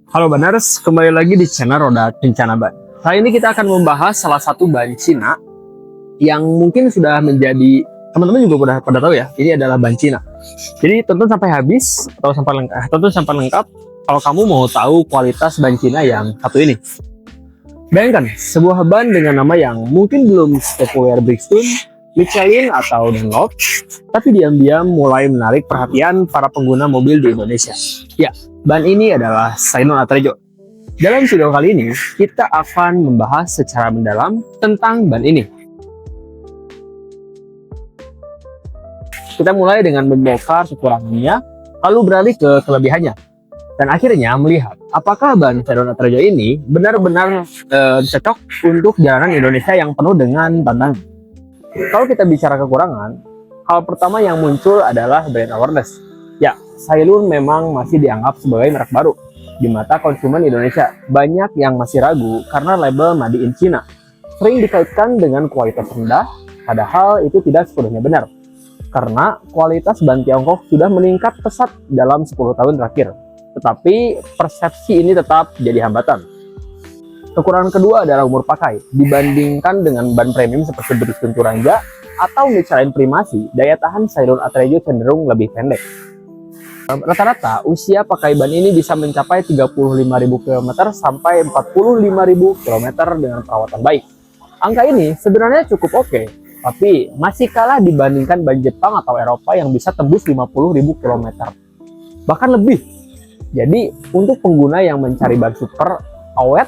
Halo Baners, kembali lagi di channel Roda Kencana Ban. Kali ini kita akan membahas salah satu ban Cina yang mungkin sudah menjadi, teman-teman juga udah pada tahu ya, ini adalah ban Cina. Jadi tonton sampai habis atau tonton sampai lengkap kalau kamu mau tahu kualitas ban Cina yang satu ini. Bayangkan sebuah ban dengan nama yang mungkin belum populer Bridgestone, Michelin atau Dunlop, tapi diam-diam mulai menarik perhatian para pengguna mobil di Indonesia. Ya, ban ini adalah Sailun Atrejo. Dalam video kali ini, kita akan membahas secara mendalam tentang ban ini. Kita mulai dengan membongkar kekurangannya, lalu beralih ke kelebihannya. Dan akhirnya melihat apakah ban Sailun Atrejo ini benar-benar cocok untuk jalanan Indonesia yang penuh dengan tantangan. Kalau kita bicara kekurangan, hal pertama yang muncul adalah brand awareness. Ya, Sailun memang masih dianggap sebagai merek baru di mata konsumen Indonesia. Banyak yang masih ragu karena label Made in China sering dikaitkan dengan kualitas rendah, padahal itu tidak sepenuhnya benar. Karena kualitas ban Tiongkok sudah meningkat pesat dalam 10 tahun terakhir. Tetapi persepsi ini tetap jadi hambatan. Kekurangan kedua adalah umur pakai. Dibandingkan dengan ban premium seperti Bridgestone Turanja atau Michelin Primasi, daya tahan Sailun Atrejo cenderung lebih pendek. Rata-rata usia pakai ban ini bisa mencapai 35.000 km sampai 45.000 km dengan perawatan baik. Angka ini sebenarnya cukup oke, tapi masih kalah dibandingkan ban Jepang atau Eropa yang bisa tembus 50.000 km. Bahkan lebih. Jadi untuk pengguna yang mencari ban super awet,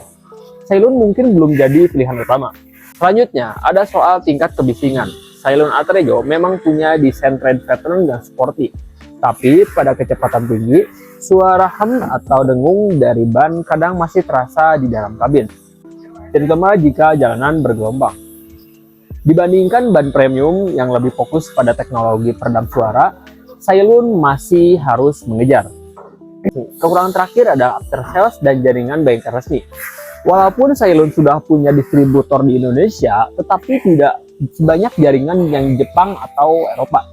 Sailun mungkin belum jadi pilihan utama. Selanjutnya ada soal tingkat kebisingan. Sailun Atrejo memang punya desain trend pattern dan sporty, tapi pada kecepatan tinggi, suara hem atau dengung dari ban kadang masih terasa di dalam kabin, terutama jika jalanan bergelombang. Dibandingkan ban premium yang lebih fokus pada teknologi peredam suara, Sailun masih harus mengejar. Kekurangan terakhir adalah after sales dan jaringan bengkel resmi. Walaupun Sailun sudah punya distributor di Indonesia, tetapi tidak sebanyak jaringan yang Jepang atau Eropa.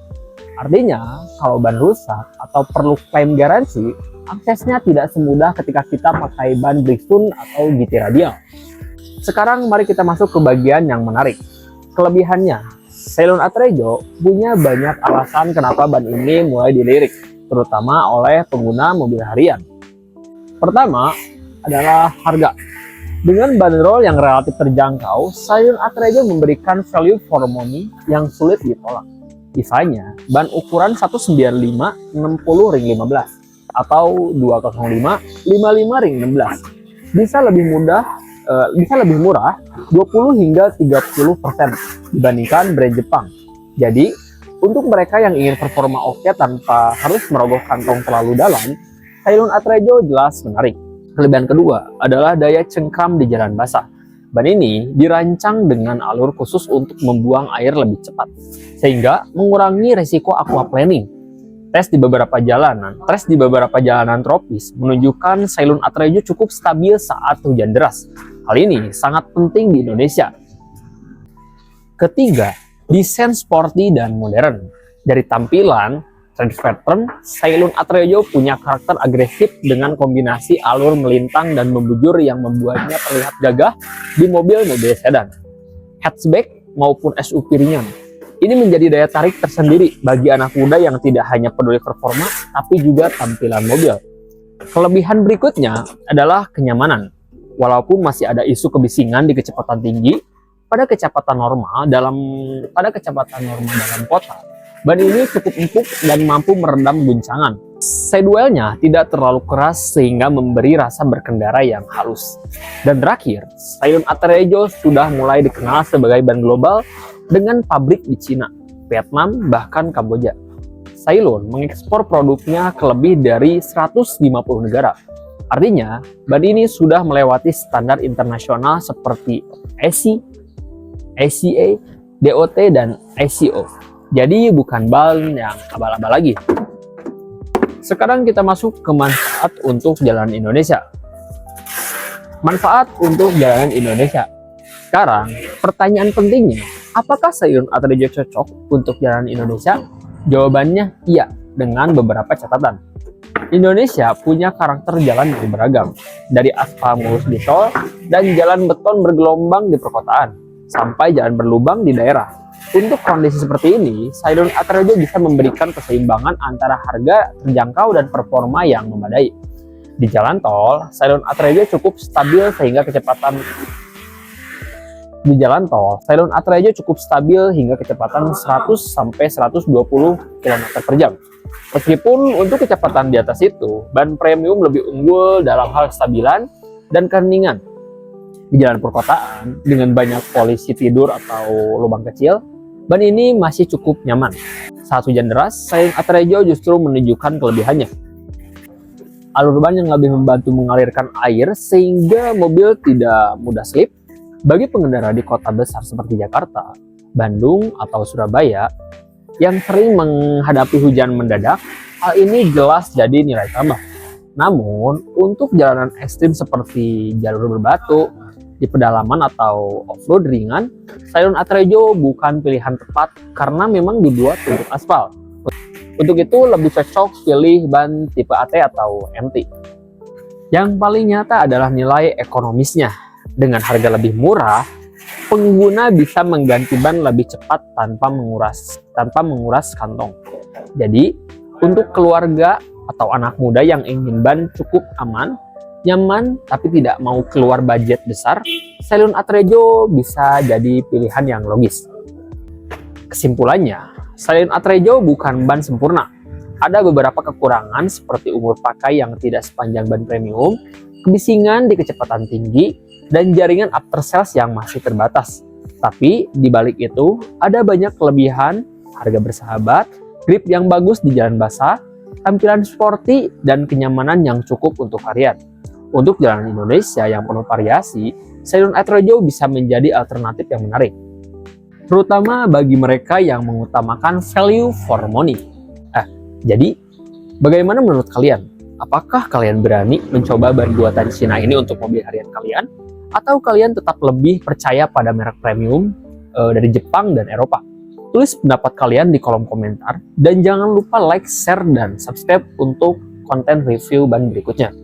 Artinya, kalau ban rusak atau perlu klaim garansi, aksesnya tidak semudah ketika kita pakai ban Bridgestone atau GT Radial. Sekarang mari kita masuk ke bagian yang menarik. Kelebihannya, Sailun Atrejo punya banyak alasan kenapa ban ini mulai dilirik, terutama oleh pengguna mobil harian. Pertama adalah harga. Dengan bandrol yang relatif terjangkau, Sailun Atrejo memberikan value for money yang sulit ditolak. Misalnya, ban ukuran 195 60 ring 15 atau 205 55 ring 16 bisa lebih murah 20 hingga 30% dibandingkan brand Jepang. Jadi, untuk mereka yang ingin performa oke tanpa harus merogoh kantong terlalu dalam, Sailun Atrejo jelas menarik. Kelebihan kedua adalah daya cengkram di jalan basah. Ban ini dirancang dengan alur khusus untuk membuang air lebih cepat, sehingga mengurangi resiko aquaplaning. Tes di beberapa jalanan tropis menunjukkan Sailun Atrejo cukup stabil saat hujan deras. Hal ini sangat penting di Indonesia. Ketiga, desain sporty dan modern. Dari tampilan, trend pattern, Sailun Atrejo punya karakter agresif dengan kombinasi alur melintang dan membujur yang membuatnya terlihat gagah di mobil-mobil sedan, hatchback maupun SUV ringan. Ini menjadi daya tarik tersendiri bagi anak muda yang tidak hanya peduli performa, tapi juga tampilan mobil. Kelebihan berikutnya adalah kenyamanan. Walaupun masih ada isu kebisingan di kecepatan tinggi, pada kecepatan normal dalam kota, ban ini cukup empuk dan mampu meredam guncangan. Sidewell-nya tidak terlalu keras sehingga memberi rasa berkendara yang halus. Dan terakhir, Sailun Atrejo sudah mulai dikenal sebagai ban global dengan pabrik di Cina, Vietnam, bahkan Kamboja. Sailun mengekspor produknya ke lebih dari 150 negara. Artinya, ban ini sudah melewati standar internasional seperti ASI, ACA, DOT, dan ICO. Jadi bukan ban yang abal-abal lagi. Sekarang kita masuk ke manfaat untuk jalanan Indonesia. Manfaat untuk jalanan Indonesia. Sekarang, pertanyaan pentingnya, apakah Sailun Atrejo cocok untuk jalanan Indonesia? Jawabannya iya. dengan beberapa catatan. Indonesia punya karakter jalan yang beragam, dari aspal mulus di tol dan jalan beton bergelombang di perkotaan, sampai jalan berlubang di daerah. Untuk kondisi seperti ini, Sailun Atrejo bisa memberikan keseimbangan antara harga terjangkau dan performa yang memadai. Di jalan tol, Sailun Atrejo cukup stabil hingga kecepatan 100–120 km per jam. Meskipun untuk kecepatan di atas itu, ban premium lebih unggul dalam hal kestabilan dan keheningan. Di jalan perkotaan, dengan banyak polisi tidur atau lubang kecil, ban ini masih cukup nyaman. Saat hujan deras, Sailun Atrejo justru menunjukkan kelebihannya. Alur ban yang lebih membantu mengalirkan air sehingga mobil tidak mudah slip. Bagi pengendara di kota besar seperti Jakarta, Bandung, atau Surabaya yang sering menghadapi hujan mendadak, hal ini jelas jadi nilai tambah. Namun, untuk jalanan ekstrim seperti jalur berbatu, di pedalaman atau off-road ringan, Sailun Atrejo bukan pilihan tepat karena memang dibuat untuk aspal. Untuk itu lebih cocok pilih ban tipe AT atau MT. Yang paling nyata adalah nilai ekonomisnya. Dengan harga lebih murah, pengguna bisa mengganti ban lebih cepat tanpa menguras kantong. Jadi, untuk keluarga atau anak muda yang ingin ban cukup aman, nyaman, tapi tidak mau keluar budget besar, Sailun Atrejo bisa jadi pilihan yang logis. Kesimpulannya, Sailun Atrejo bukan ban sempurna. Ada beberapa kekurangan seperti umur pakai yang tidak sepanjang ban premium, kebisingan di kecepatan tinggi, dan jaringan after sales yang masih terbatas. Tapi di balik itu ada banyak kelebihan, harga bersahabat, grip yang bagus di jalan basah, tampilan sporty, dan kenyamanan yang cukup untuk harian. Untuk jalanan Indonesia yang penuh variasi, Sailun Atrejo bisa menjadi alternatif yang menarik, terutama bagi mereka yang mengutamakan value for money. Jadi bagaimana menurut kalian? Apakah kalian berani mencoba ban buatan Cina ini untuk mobil harian kalian? Atau kalian tetap lebih percaya pada merek premium dari Jepang dan Eropa? Tulis pendapat kalian di kolom komentar, dan jangan lupa like, share, dan subscribe untuk konten review ban berikutnya.